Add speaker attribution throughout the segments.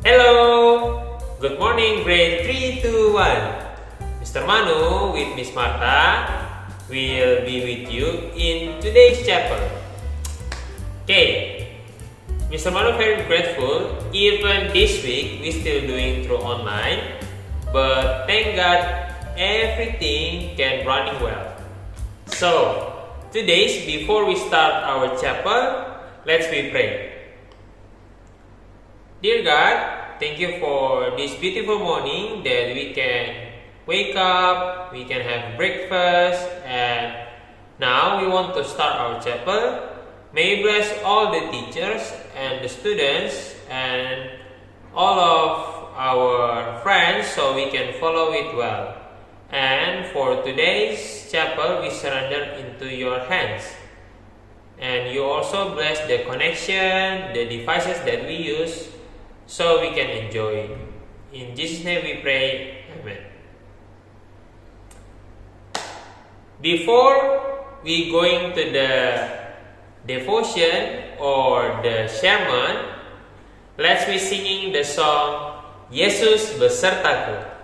Speaker 1: Hello! Good morning, grade 3 to 1. Mr. Manu with Miss Martha will be with you in today's chapel. Okay, Mr. Manu very grateful. Even this week we still doing through online, but thank God everything can running well. So today's before we start our chapel, let's be pray. Dear God, thank you for this beautiful morning that we can wake up, we can have breakfast, and now we want to start our chapel. May you bless all the teachers and the students and all of our friends so we can follow it well. And for today's chapel, we surrender into your hands. And you also bless the connection, the devices that we use, so we can enjoy it. In Jesus' name we pray, Amen. Before we going to the devotion or the sermon, let's be singing the song Yesus Besertaku.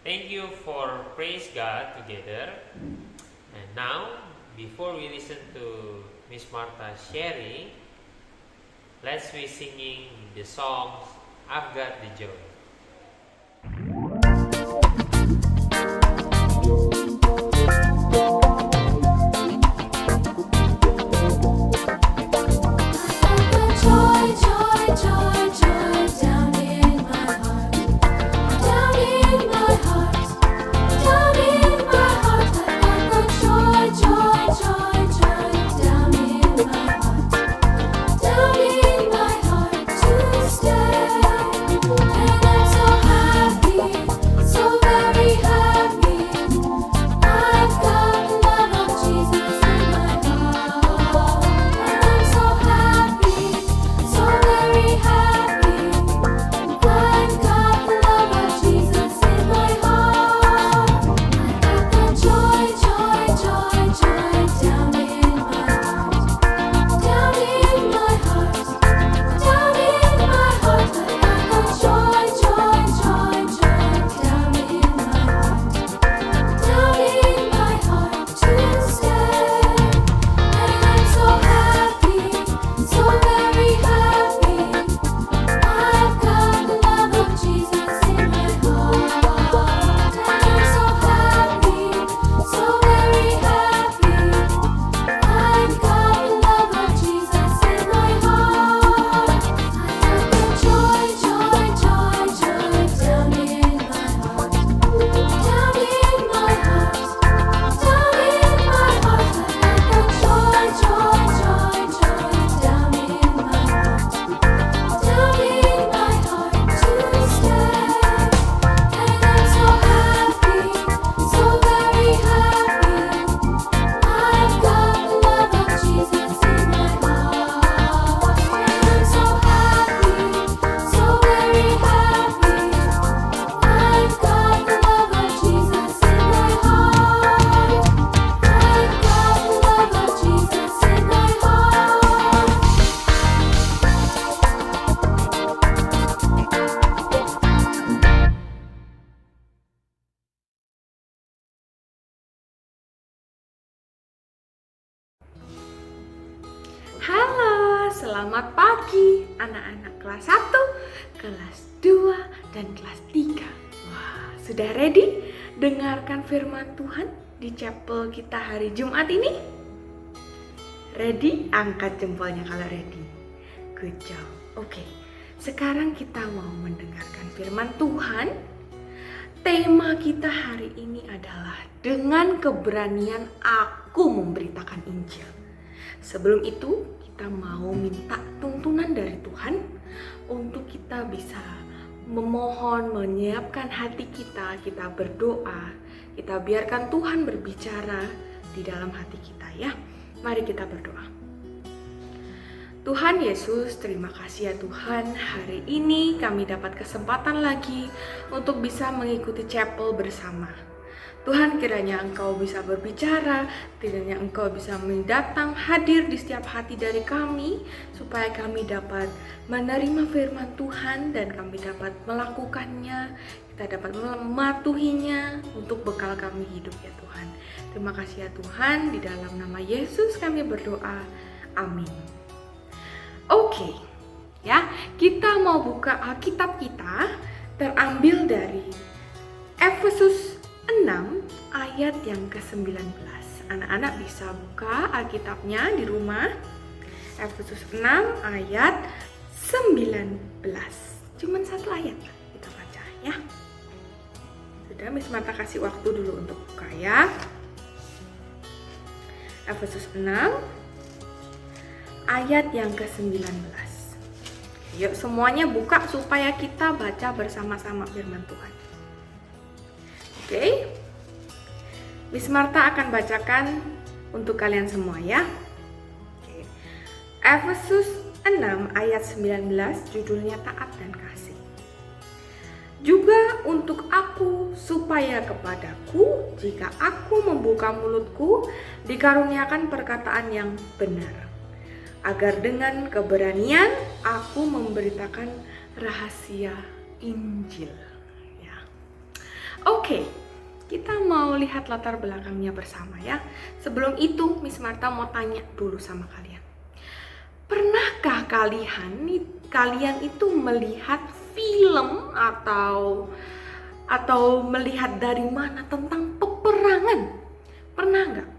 Speaker 1: Thank you for praise God together. And now, before we listen to Miss Martha sharing, let's be singing the songs I've Got the Joy.
Speaker 2: Down in my heart to stay. Selamat pagi anak-anak kelas 1, kelas 2, dan kelas 3. Wah, sudah ready dengarkan firman Tuhan di chapel kita hari Jumat ini? Ready? Angkat jempolnya kalau ready. Good job. Oke, sekarang kita mau mendengarkan firman Tuhan. Tema kita hari ini adalah dengan keberanian aku memberitakan Injil. Sebelum itu, kita mau minta tuntunan dari Tuhan untuk kita bisa memohon, menyiapkan hati kita berdoa, kita biarkan Tuhan berbicara di dalam hati kita ya. Mari kita berdoa. Tuhan Yesus, terima kasih ya Tuhan, hari ini kami dapat kesempatan lagi untuk bisa mengikuti chapel bersama. Tuhan, kiranya Engkau bisa berbicara, kiranya Engkau bisa mendatang hadir di setiap hati dari kami, supaya kami dapat menerima firman Tuhan dan kami dapat melakukannya, kita dapat mematuhinya untuk bekal kami hidup ya Tuhan. Terima kasih ya Tuhan, di dalam nama Yesus kami berdoa, amin. Oke, ya, kita mau buka Alkitab kita terambil dari Efesus 6 ayat yang ke-19. Anak-anak bisa buka Alkitabnya di rumah. Efesus 6 ayat 19. Cuman satu ayat kita baca ya. Sudah, Miss Marta kasih waktu dulu untuk buka ya. Efesus 6 ayat yang ke-19. Yuk semuanya buka supaya kita baca bersama-sama firman Tuhan. Oke. Miss Marta akan bacakan untuk kalian semua ya. Oke. Efesus 6 ayat 19 judulnya taat dan kasih. Juga untuk aku supaya kepadaku jika aku membuka mulutku dikaruniakan perkataan yang benar, agar dengan keberanian aku memberitakan rahasia Injil. Ya. Oke, kita mau lihat latar belakangnya bersama ya. Sebelum itu, Miss Marta mau tanya dulu sama kalian. Pernahkah kalian itu melihat film atau melihat dari mana tentang peperangan? Pernah nggak?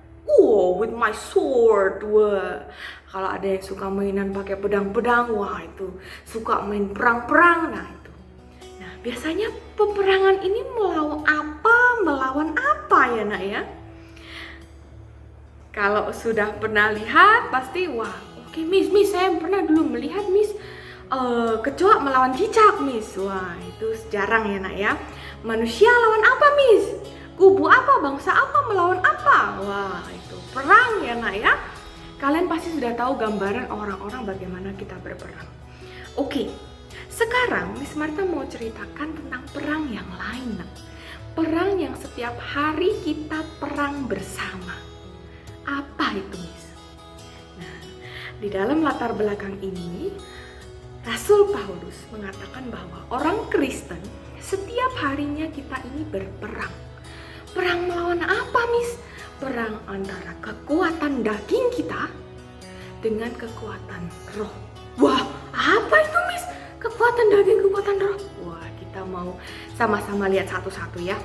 Speaker 2: With my sword. Wah, kalau ada yang suka mainan pakai pedang-pedang, wah itu suka main perang-perang. Nah itu. Nah biasanya peperangan ini melawan apa ya nak ya? Kalau sudah pernah lihat pasti wah oke, Miss saya pernah dulu melihat Miss kecoa melawan cicak Miss. Wah itu jarang ya nak ya. Manusia lawan apa Miss? Kubu apa, bangsa apa melawan apa? Wah itu perang ya nak ya. Kalian pasti sudah tahu gambaran orang-orang bagaimana kita berperang. Oke, sekarang Miss Marta mau ceritakan tentang perang yang lain nak. Perang yang setiap hari kita perang bersama. Apa itu Miss? Nah, di dalam latar belakang ini Rasul Paulus mengatakan bahwa orang Kristen setiap harinya kita ini berperang. Perang melawan apa Miss? Perang antara kekuatan daging kita dengan kekuatan roh. Wah, apa itu Miss? Kekuatan daging, kekuatan roh. Wah, kita mau sama-sama lihat satu-satu ya.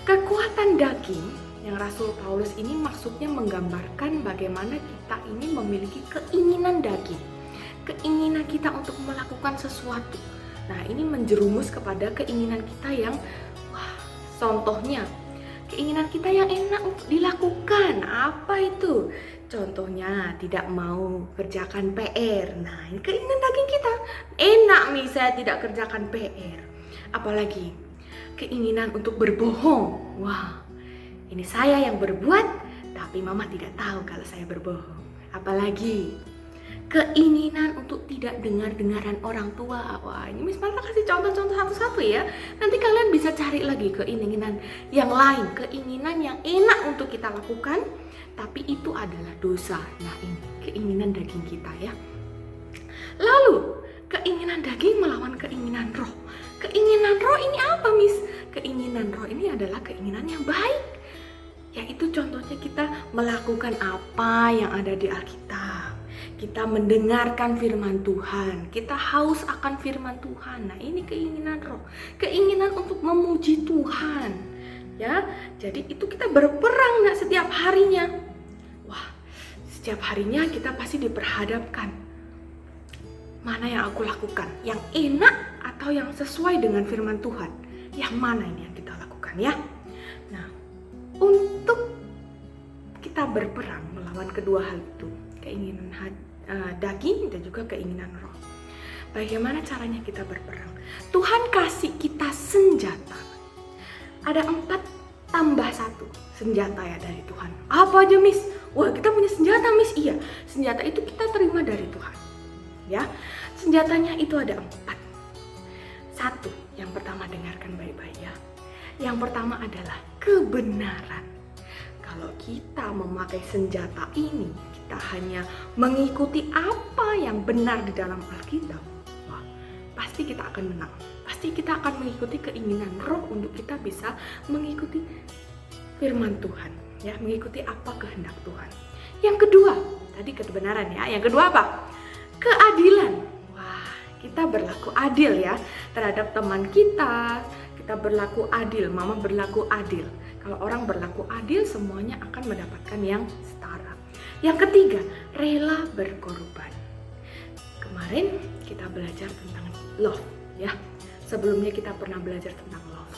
Speaker 2: Kekuatan daging yang Rasul Paulus ini maksudnya menggambarkan bagaimana kita ini memiliki keinginan daging. Keinginan kita untuk melakukan sesuatu. Nah, ini menjerumus kepada keinginan kita yang contohnya keinginan kita yang enak untuk dilakukan. Apa itu? Contohnya tidak mau kerjakan PR. Nah ini keinginan daging kita. Enak nih saya tidak kerjakan PR. Apalagi keinginan untuk berbohong. Wah ini saya yang berbuat tapi mama tidak tahu kalau saya berbohong. Apalagi keinginan untuk tidak dengar-dengaran orang tua. Wah ini Miss Marta kasih contoh-contoh satu-satu ya. Nanti kalian bisa cari lagi keinginan yang lain, keinginan yang enak untuk kita lakukan tapi itu adalah dosa. Nah ini keinginan daging kita ya. Lalu keinginan daging melawan keinginan roh. Keinginan roh ini apa Miss? Keinginan roh ini adalah keinginan yang baik, yaitu contohnya kita melakukan apa yang ada di Alkitab. kita mendengarkan firman Tuhan, kita haus akan firman Tuhan. Nah, ini keinginan roh, keinginan untuk memuji Tuhan, ya. Jadi itu kita berperang setiap harinya. Wah, setiap harinya kita pasti diperhadapkan, mana yang aku lakukan, yang enak atau yang sesuai dengan firman Tuhan, yang mana ini yang kita lakukan, ya. Nah, untuk kita berperang melawan kedua hal itu, keinginan daging dan juga keinginan roh. Bagaimana caranya kita berperang? Tuhan kasih kita senjata. Ada 4 tambah 1 senjata ya dari Tuhan. Apa aja, Miss? Wah, kita punya senjata, Miss. Iya, senjata itu kita terima dari Tuhan. Ya, senjatanya itu ada 4. 1, yang pertama dengarkan baik-baik ya. Yang pertama adalah kebenaran. Kalau kita memakai senjata ini, kita hanya mengikuti apa yang benar di dalam Alkitab, wah, pasti kita akan menang. Pasti kita akan mengikuti keinginan roh untuk kita bisa mengikuti firman Tuhan, ya, mengikuti apa kehendak Tuhan. Yang kedua, tadi kebenaran ya. Yang kedua apa? Keadilan. Wah, kita berlaku adil ya terhadap teman kita. Kita berlaku adil, mama berlaku adil. Kalau orang berlaku adil, semuanya akan mendapatkan yang setara. Yang ketiga, rela berkorban. Kemarin kita belajar tentang love, ya. Sebelumnya kita pernah belajar tentang love.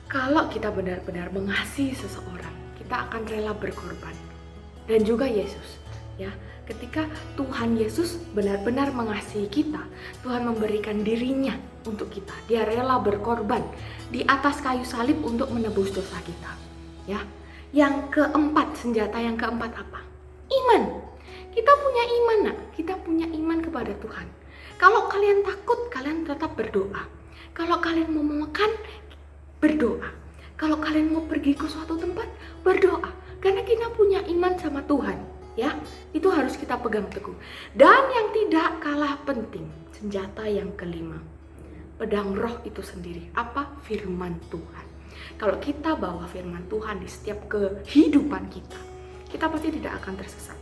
Speaker 2: Kalau kita benar-benar mengasihi seseorang, kita akan rela berkorban. Dan juga Yesus, ya. Ketika Tuhan Yesus benar-benar mengasihi kita, Tuhan memberikan dirinya untuk kita. Dia rela berkorban di atas kayu salib untuk menebus dosa kita. Ya. Yang keempat, senjata yang keempat apa? Iman. Kita punya iman, nak. Kita punya iman kepada Tuhan. Kalau kalian takut, kalian tetap berdoa. Kalau kalian mau makan, berdoa. Kalau kalian mau pergi ke suatu tempat, berdoa. Karena kita punya iman sama Tuhan. Ya, itu harus kita pegang teguh. Dan yang tidak kalah penting, senjata yang kelima, pedang roh itu sendiri. Apa? Firman Tuhan. Kalau kita bawa firman Tuhan di setiap kehidupan kita, kita pasti tidak akan tersesat.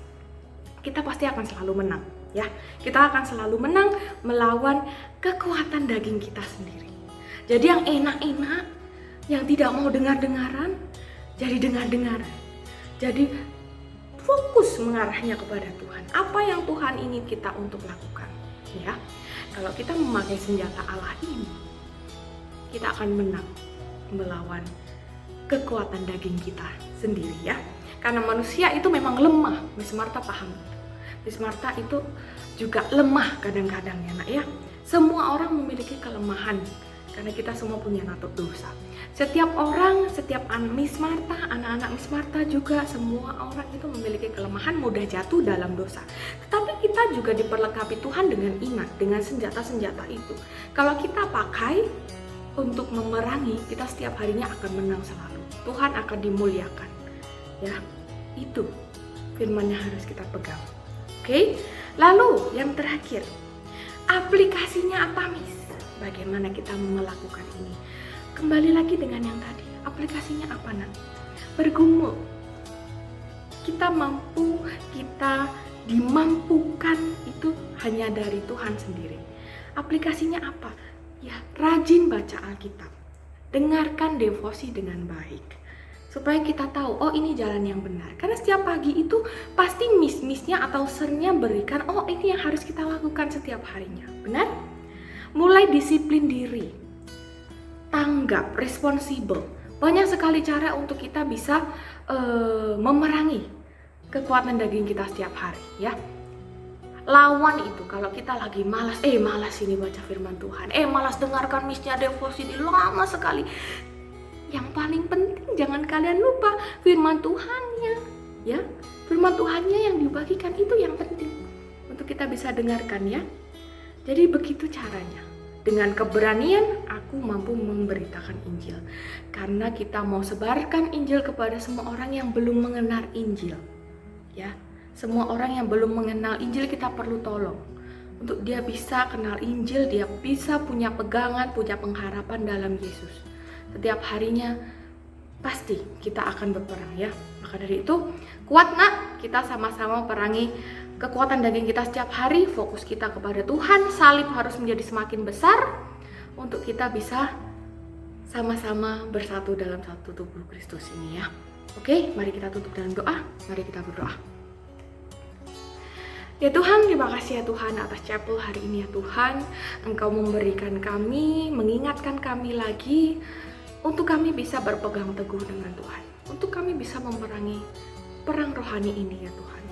Speaker 2: Kita pasti akan selalu menang, ya. Kita akan selalu menang melawan kekuatan daging kita sendiri. Jadi yang enak-enak, yang tidak mau dengar-dengaran, jadi dengar-dengaran. Jadi fokus mengarahnya kepada Tuhan. Apa yang Tuhan ingin kita untuk lakukan, ya. Kalau kita memakai senjata Allah ini, kita akan menang melawan kekuatan daging kita sendiri, ya. Karena manusia itu memang lemah. Miss Martha paham itu. Miss Martha itu juga lemah kadang-kadang ya, nak, ya. Semua orang memiliki kelemahan karena kita semua punya natur dosa. Setiap orang, setiap Miss Martha, anak-anak Miss Martha juga, semua orang itu memiliki kelemahan, mudah jatuh dalam dosa. Tetapi kita juga diperlengkapi Tuhan dengan iman, dengan senjata-senjata itu. Kalau kita pakai untuk memerangi, kita setiap harinya akan menang selalu. Tuhan akan dimuliakan. Ya, itu firman-Nya harus kita pegang. Oke? Lalu yang terakhir, aplikasinya apa, Miss? Bagaimana kita melakukan ini? Kembali lagi dengan yang tadi, aplikasinya apa, nak? Bergumul. Kita mampu, kita dimampukan itu hanya dari Tuhan sendiri. Aplikasinya apa? Ya, rajin baca Alkitab. Dengarkan devosi dengan baik. Supaya kita tahu, oh ini jalan yang benar. Karena setiap pagi itu pasti miss-missnya atau sernya berikan, oh ini yang harus kita lakukan setiap harinya. Benar? Mulai disiplin diri. Tanggap, responsibel. Banyak sekali cara untuk kita bisa memerangi kekuatan daging kita setiap hari, ya. Lawan itu kalau kita lagi malas ini baca firman Tuhan, malas dengarkan missnya devosi ini lama sekali. Yang paling penting jangan kalian lupa firman Tuhannya, ya. Firman Tuhannya yang dibagikan itu yang penting untuk kita bisa dengarkan, ya. Jadi begitu caranya. Dengan keberanian aku mampu memberitakan Injil. Karena kita mau sebarkan Injil kepada semua orang yang belum mengenal Injil. Ya, semua orang yang belum mengenal Injil kita perlu tolong. Untuk dia bisa kenal Injil, dia bisa punya pegangan, punya pengharapan dalam Yesus. Setiap harinya pasti kita akan berperang ya. Maka dari itu, kuat nak, kita sama-sama perangi kekuatan daging kita setiap hari. Fokus kita kepada Tuhan, salib harus menjadi semakin besar untuk kita bisa sama-sama bersatu dalam satu tubuh Kristus ini ya. Oke, mari kita tutup dalam doa. Mari kita berdoa. Ya Tuhan, terima kasih ya Tuhan atas chapel hari ini ya Tuhan. Engkau memberikan kami, mengingatkan kami lagi untuk kami bisa berpegang teguh dengan Tuhan. Untuk kami bisa memerangi perang rohani ini ya Tuhan.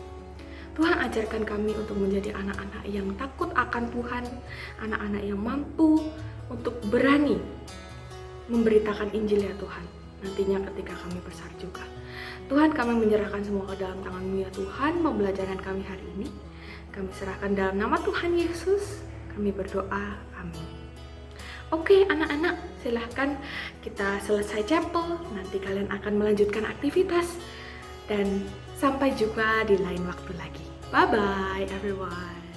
Speaker 2: Tuhan ajarkan kami untuk menjadi anak-anak yang takut akan Tuhan, anak-anak yang mampu untuk berani memberitakan Injil ya Tuhan. Nantinya ketika kami besar juga. Tuhan, kami menyerahkan semua ke dalam tangan-Mu ya Tuhan, pembelajaran kami hari ini. Kami serahkan dalam nama Tuhan Yesus. Kami berdoa. Amin. Oke anak-anak, silahkan kita selesai chapel. Nanti kalian akan melanjutkan aktivitas. Dan sampai jumpa di lain waktu lagi. Bye-bye everyone.